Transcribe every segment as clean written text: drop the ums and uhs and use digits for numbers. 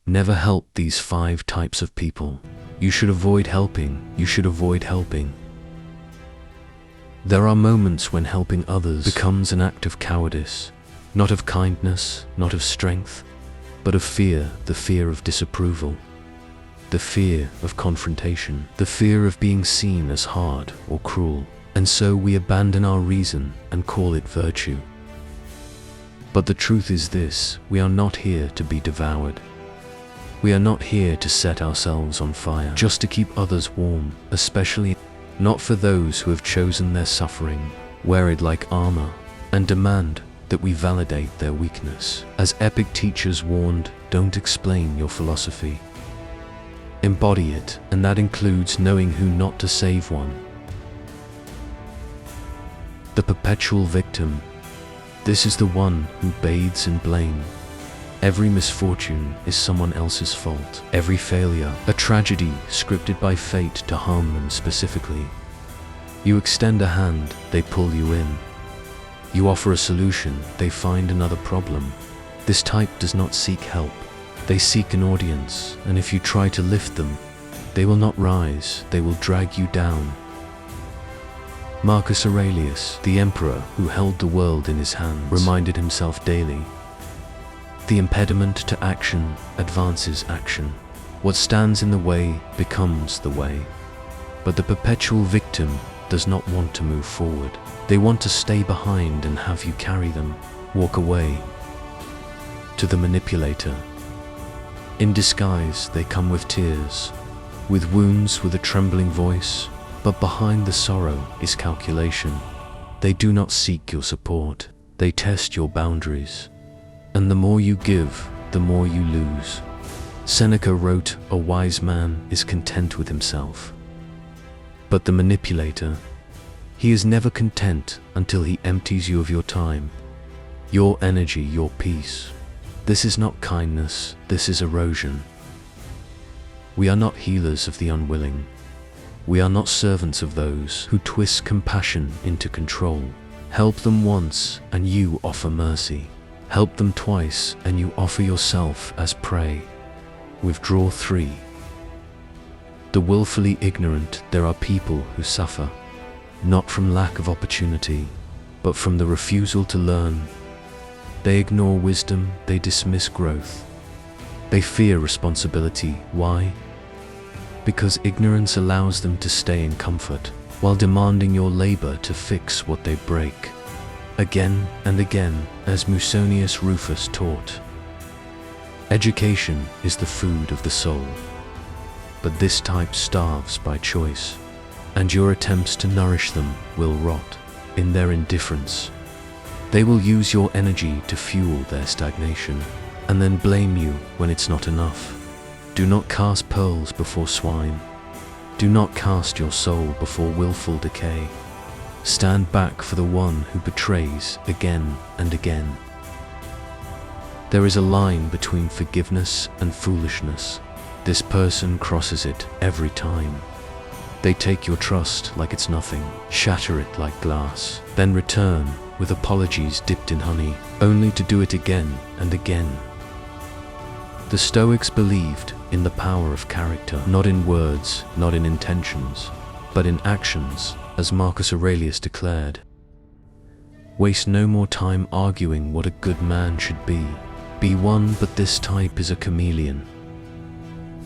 Never help these 5 types of people. You should avoid helping. You should avoid helping. There are moments when helping others becomes an act of cowardice, not of kindness, not of strength, but of fear, the fear of disapproval, the fear of confrontation, the fear of being seen as hard or cruel. And so we abandon our reason and call it virtue. But the truth is this: we are not here to be devoured. We are not here to set ourselves on fire just to keep others warm, especially not for those who have chosen their suffering, wear it like armor, and demand that we validate their weakness. As epic teachers warned, don't explain your philosophy. Embody it, and that includes knowing who not to save one. The perpetual victim. This is the one who bathes in blame. Every misfortune is someone else's fault. Every failure, a tragedy scripted by fate to harm them specifically. You extend a hand, they pull you in. You offer a solution, they find another problem. This type does not seek help. They seek an audience, and if you try to lift them, they will not rise, they will drag you down. Marcus Aurelius, the emperor who held the world in his hands, reminded himself daily: the impediment to action advances action. What stands in the way becomes the way. But the perpetual victim does not want to move forward. They want to stay behind and have you carry them, walk away. To the manipulator. In disguise, they come with tears, with wounds, with a trembling voice, but behind the sorrow is calculation. They do not seek your support. They test your boundaries. And the more you give, the more you lose. Seneca wrote, "A wise man is content with himself." But the manipulator, he is never content until he empties you of your time, your energy, your peace. This is not kindness, this is erosion. We are not healers of the unwilling. We are not servants of those who twist compassion into control. Help them once and you offer mercy. Help them twice and you offer yourself as prey. Withdraw 3. The willfully ignorant. There are people who suffer, not from lack of opportunity, but from the refusal to learn. They ignore wisdom, they dismiss growth. They fear responsibility. Why? Because ignorance allows them to stay in comfort, while demanding your labor to fix what they break. Again and again, as Musonius Rufus taught. Education is the food of the soul. But this type starves by choice, and your attempts to nourish them will rot in their indifference. They will use your energy to fuel their stagnation, and then blame you when it's not enough. Do not cast pearls before swine. Do not cast your soul before willful decay. Stand back for the one who betrays again and again. There is a line between forgiveness and foolishness. This person crosses it every time. They take your trust like it's nothing, shatter it like glass, then return with apologies dipped in honey, only to do it again and again. The Stoics believed in the power of character, not in words, not in intentions, but in actions, as Marcus Aurelius declared. Waste no more time arguing what a good man should be. Be one, but this type is a chameleon,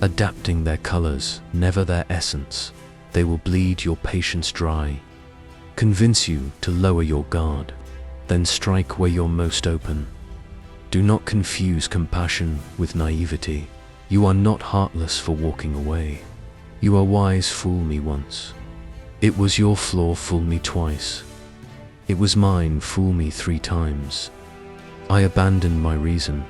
adapting their colors, never their essence. They will bleed your patience dry, convince you to lower your guard, then strike where you're most open. Do not confuse compassion with naivety. You are not heartless for walking away. You are wise. Fool me once. It was your flaw. Fool me twice. It was mine. Fool me 3 times. I abandoned my reason.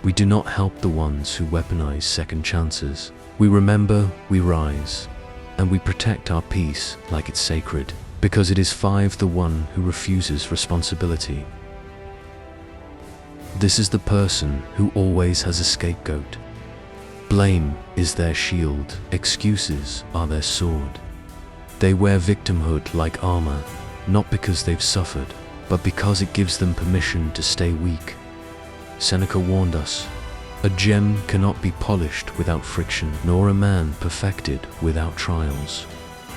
We do not help the ones who weaponize second chances. We remember, we rise, and we protect our peace like it's sacred, because it is 5 the one who refuses responsibility. This is the person who always has a scapegoat. Blame is their shield, excuses are their sword. They wear victimhood like armor, not because they've suffered, but because it gives them permission to stay weak. Seneca warned us, A gem cannot be polished without friction, nor a man perfected without trials.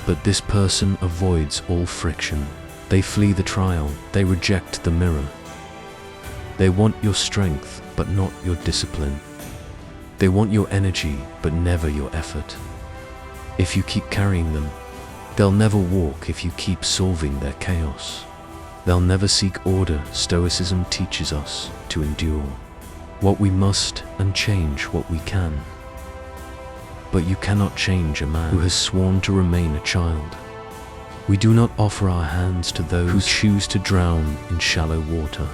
But this person avoids all friction. They flee the trial, they reject the mirror. They want your strength, but not your discipline. They want your energy, but never your effort. If you keep carrying them, they'll never walk. If you keep solving their chaos, they'll never seek order. Stoicism teaches us to endure what we must and change what we can. But you cannot change a man who has sworn to remain a child. We do not offer our hands to those who choose to drown in shallow water.